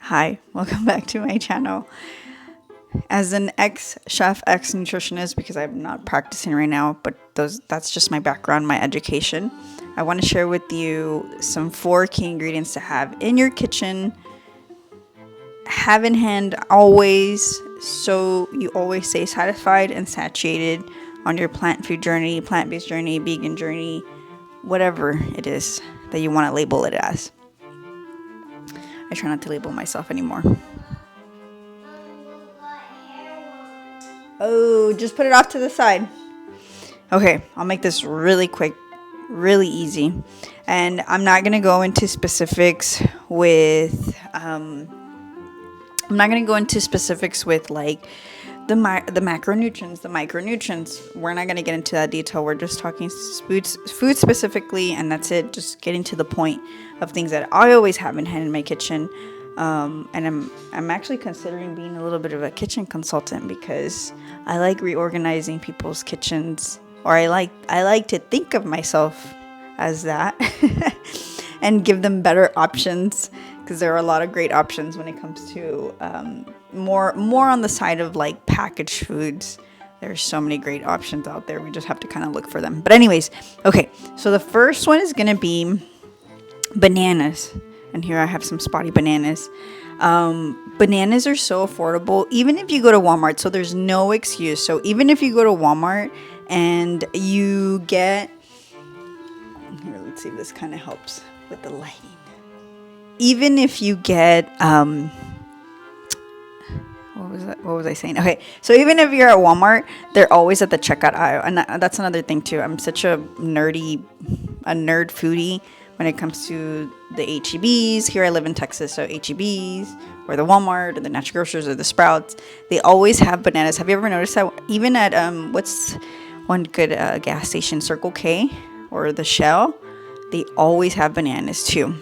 Hi, welcome back to my channel. As an ex-chef, ex-nutritionist, because I'm not practicing right now, but that's just my background, my education. I want to share with you some 4 key ingredients to have in your kitchen, have in hand always, so you always stay satisfied and satiated on your plant food journey, plant-based journey, vegan journey, whatever it is that you want to label it as. I try not to label myself anymore. Oh, just put it off to the side. Okay, I'll make this really quick, really easy. And I'm not going to go into specifics with like the macronutrients, the micronutrients. We're not going to get into that detail. We're just talking food specifically, and that's it. Just getting to the point of things that I always have in hand in my kitchen. And I'm actually considering being a little bit of a kitchen consultant because I like reorganizing people's kitchens, or I like to think of myself as that and give them better options, because there are a lot of great options when it comes to more on the side of like packaged foods. There's so many great options out there. We just have to kind of look for them. But anyways, okay, so the first one is gonna be bananas. And here I have some spotty bananas. Bananas are so affordable, even if you go to Walmart. So there's no excuse. So even if you go to Walmart and you get, here, let's see if this kind of helps with the lighting. Even if you get, what was I saying? Okay, so even if you're at Walmart, they're always at the checkout aisle. And that's another thing too. I'm such a nerd foodie when it comes to the HEBs. Here I live in Texas, so HEBs or the Walmart or the Natural Grocers or the Sprouts, they always have bananas. Have you ever noticed that? Even at what's one good gas station, Circle K or the Shell, they always have bananas too.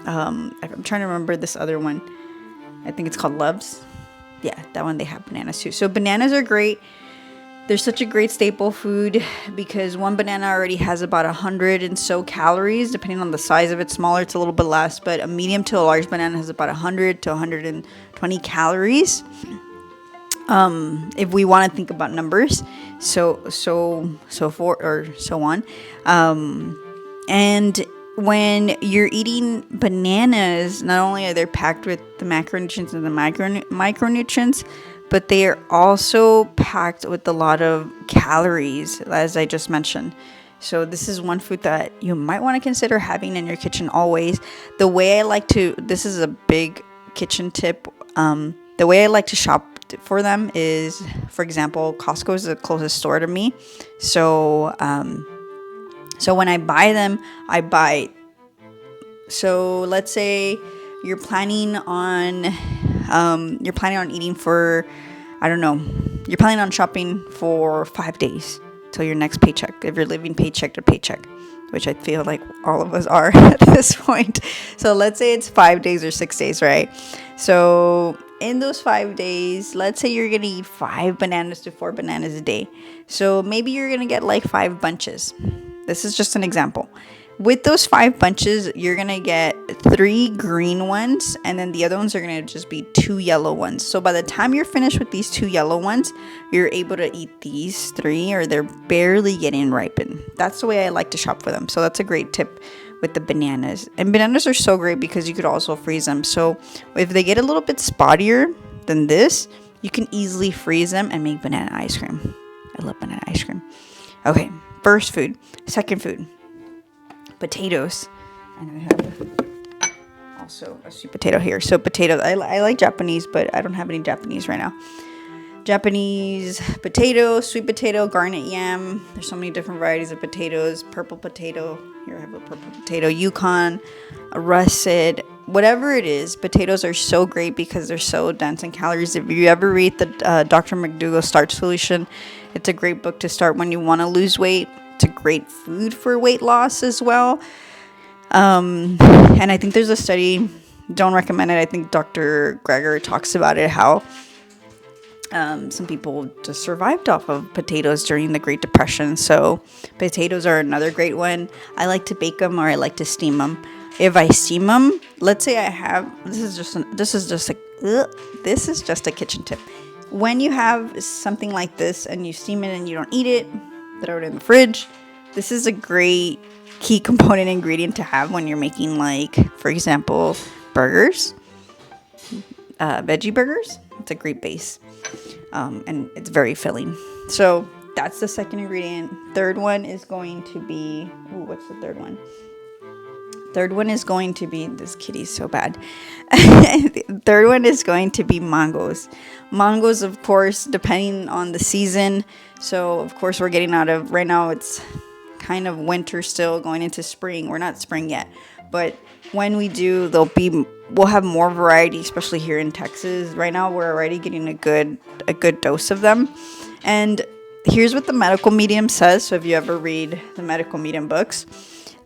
I'm trying to remember this other one. I think it's called Love's. Yeah, that one, they have bananas too. So bananas are great. They're such a great staple food because one banana already has about 100 and so calories, depending on the size of it. Smaller, it's a little bit less, but a medium to a large banana has about 100 to 120 calories. If we want to think about numbers, so forth or so on. And when you're eating bananas, not only are they packed with the macronutrients and the micronutrients, but they are also packed with a lot of calories, as I just mentioned. So this is one food that you might want to consider having in your kitchen always. This is a big kitchen tip. The way I like to shop for them is, for example, Costco is the closest store to me. So when I buy them, so let's say you're planning on eating for, I don't know, you're planning on shopping for 5 days till your next paycheck, if you're living paycheck to paycheck, which I feel like all of us are at this point. So let's say it's 5 days or 6 days, right? So in those 5 days, let's say you're gonna eat 5 bananas to 4 bananas a day. So maybe you're gonna get like 5 bunches. This is just an example. With those 5 bunches, you're going to get 3 green ones, and then the other ones are going to just be 2 yellow ones. So by the time you're finished with these 2 yellow ones, you're able to eat these 3, or they're barely getting ripened. That's the way I like to shop for them. So that's a great tip with the bananas. And bananas are so great because you could also freeze them. So if they get a little bit spottier than this, you can easily freeze them and make banana ice cream. I love banana ice cream. Okay, first food. Second food. Potatoes, and I have also a sweet potato here. So potatoes, I like Japanese, but I don't have any Japanese right now. Japanese potato, sweet potato, garnet yam. There's so many different varieties of potatoes. Purple potato, here I have a purple potato. Yukon, a russet, whatever it is, potatoes are so great because they're so dense in calories. If you ever read the Dr. McDougall Starch Solution, it's a great book to start when you want to lose weight. It's a great food for weight loss as well. And I think there's a study, don't recommend it. I think Dr. Greger talks about it, how some people just survived off of potatoes during the Great Depression. So potatoes are another great one. I like to bake them, or I like to steam them. if I steam them, let's say I have, this is just a kitchen tip. When you have something like this and you steam it and you don't eat it, throw it in the fridge. This is a great key component ingredient to have when you're making, like, for example, burgers, veggie burgers. It's a great base, and it's very filling. So that's the second ingredient. Third one is going to be, what's the third one? Third one is going to be, this kitty's so bad. Third one is going to be mangoes. Mangoes, of course, depending on the season. So, of course, we're getting out of, right now it's kind of winter still, going into spring. We're not spring yet. But when we do, we'll have more variety, especially here in Texas. Right now, we're already getting a good dose of them. And here's what the medical medium says. So if you ever read the medical medium books,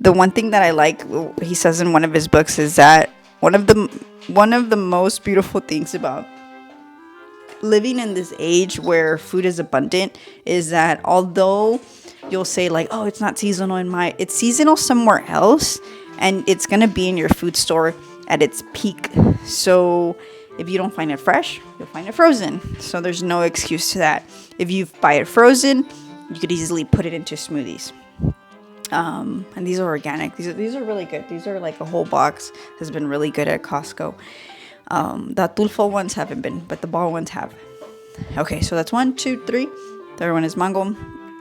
the one thing that I like, he says in one of his books, is that one of the most beautiful things about living in this age where food is abundant is that although you'll say, like, oh, it's not seasonal it's seasonal somewhere else, and it's gonna be in your food store at its peak. So if you don't find it fresh, you'll find it frozen. So there's no excuse to that. If you buy it frozen, you could easily put it into smoothies. And these are organic. These are really good. These are like a whole box. Has been really good at Costco. The tulfo ones haven't been, but the ball ones have. Okay, so that's 1, 2, 3. Third one is mango.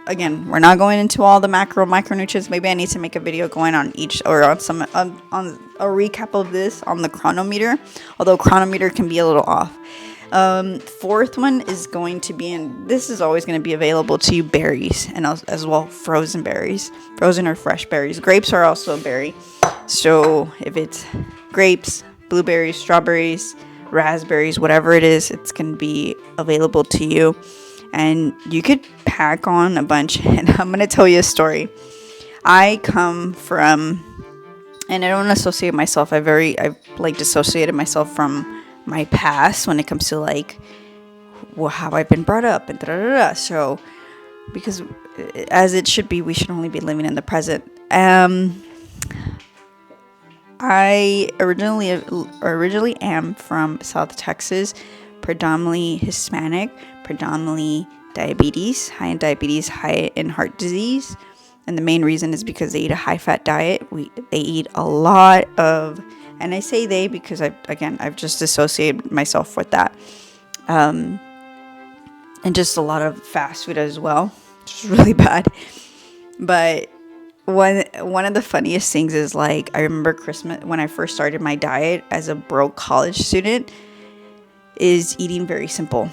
Again, we're not going into all the micronutrients. Maybe I need to make a video going on each, or on a recap of this on the chronometer. Although chronometer can be a little off. Fourth one is going to be, and this is always going to be available to you, berries, and as well frozen berries, frozen or fresh berries. Grapes are also a berry. So if it's grapes, blueberries, strawberries, raspberries, whatever it is, it's going to be available to you. And you could pack on a bunch. And I'm going to tell you a story. I come from, and I don't associate myself, I've like dissociated myself from my past when it comes to, like, how I've been brought up and So, because as it should be, we should only be living in the present. I originally am from South Texas, predominantly Hispanic, predominantly diabetes, high in diabetes, high in heart disease. And the main reason is because they eat a high-fat diet. They eat a lot of, and I say they because I've just associated myself with that. And just a lot of fast food as well, which is really bad. But one of the funniest things is, like, I remember Christmas when I first started my diet as a broke college student, is eating very simple.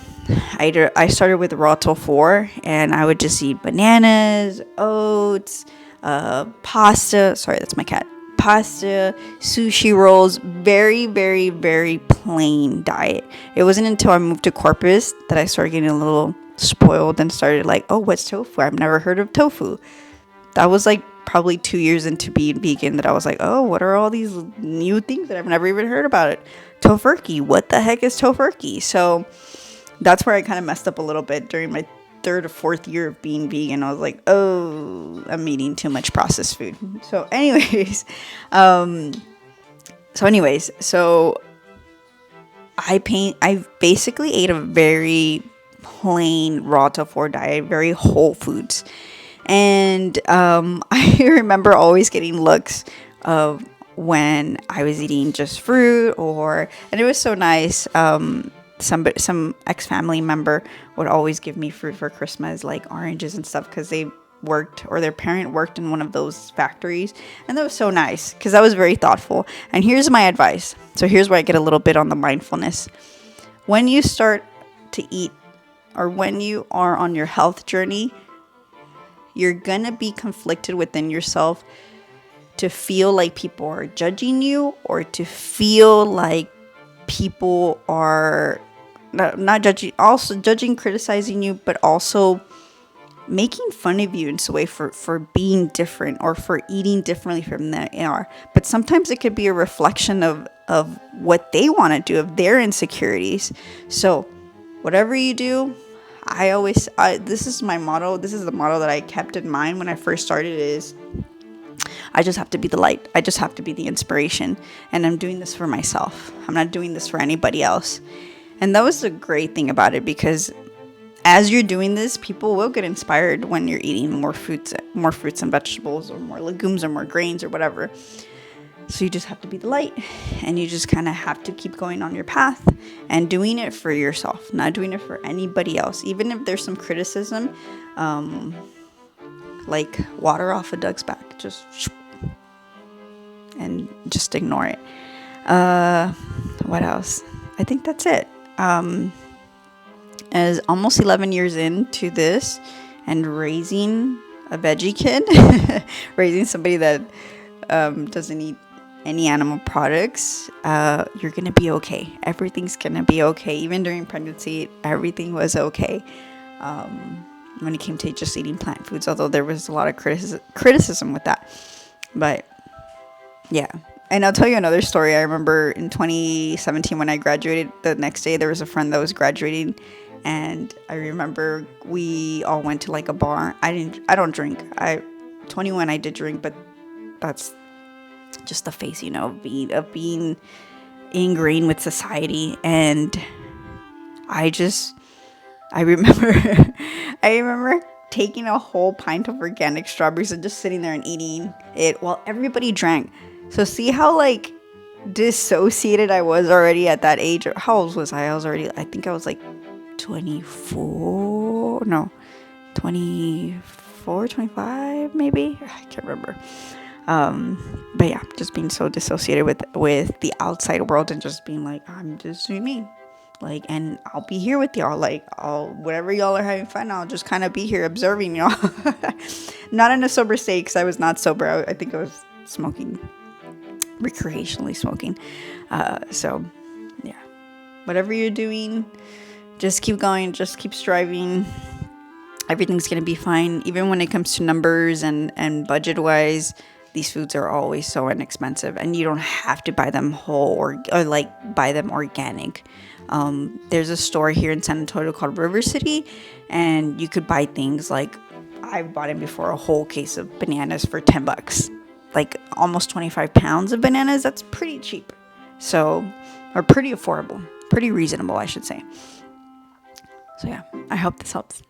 I started with raw tofu, and I would just eat bananas, oats, pasta. Sorry, that's my cat. Pasta, sushi rolls, very, very, very plain diet. It wasn't until I moved to Corpus that I started getting a little spoiled and started like, oh, what's tofu? I've never heard of tofu. That was like probably 2 years into being vegan that I was like, oh, what are all these new things that I've never even heard about it? Tofurkey. What the heck is tofurkey? So that's where I kind of messed up a little bit during my 3rd or 4th year of being vegan. I was like, oh, I'm eating too much processed food. So anyways, I basically ate a very plain raw tofu diet, very whole foods. And I remember always getting looks of when I was eating just fruit, and it was so nice. Some ex-family member would always give me fruit for Christmas, like oranges and stuff, because they worked, or their parent worked in one of those factories, and that was so nice because that was very thoughtful. And here's my advice. So here's where I get a little bit on the mindfulness. When you start to eat, or when you are on your health journey, you're gonna be conflicted within yourself to feel like people are judging you, or to feel like people are not judging, also judging, criticizing you, but also making fun of you in some way for being different, or for eating differently from they are. But sometimes it could be a reflection of what they want to do, of their insecurities. So whatever you do, this is my motto. This is the motto that I kept in mind when I first started, is I just have to be the light. I just have to be the inspiration. And I'm doing this for myself. I'm not doing this for anybody else. And that was the great thing about it, because as you're doing this, people will get inspired when you're eating more fruits and vegetables, or more legumes, or more grains, or whatever. So you just have to be the light, and you just kind of have to keep going on your path and doing it for yourself, not doing it for anybody else. Even if there's some criticism, like water off a duck's back, just ignore it. What else? I think that's it. As almost 11 years into this and raising a veggie kid, raising somebody that doesn't eat any animal products, you're gonna be okay. Everything's gonna be okay. Even during pregnancy, everything was okay. When it came to just eating plant foods, although there was a lot of criticism with that. But yeah. And I'll tell you another story. I remember in 2017 when I graduated, the next day there was a friend that was graduating, and I remember we all went to like a bar. I don't drink. 21 I did drink, but that's just the face, of being ingrained with society. And I remember taking a whole pint of organic strawberries and just sitting there and eating it while everybody drank. So see how like dissociated I was already at that age. How old was I? I think I was like 24, 25 maybe. I can't remember. But yeah, just being so dissociated with the outside world, and just being like, I'm just doing me. Like, and I'll be here with y'all. Like, whatever y'all are having fun, I'll just kind of be here observing y'all. Not in a sober state, because I was not sober. I think I was smoking, recreationally smoking. So yeah, whatever you're doing, just keep going, just keep striving. Everything's going to be fine. Even when it comes to numbers and budget wise, these foods are always so inexpensive, and you don't have to buy them whole or like buy them organic. There's a store here in San Antonio called River City, and you could buy things like, I've bought in before, a whole case of bananas for $10, like almost 25 pounds of bananas. That's pretty cheap. So, or pretty affordable, pretty reasonable, I should say. So yeah, I hope this helps.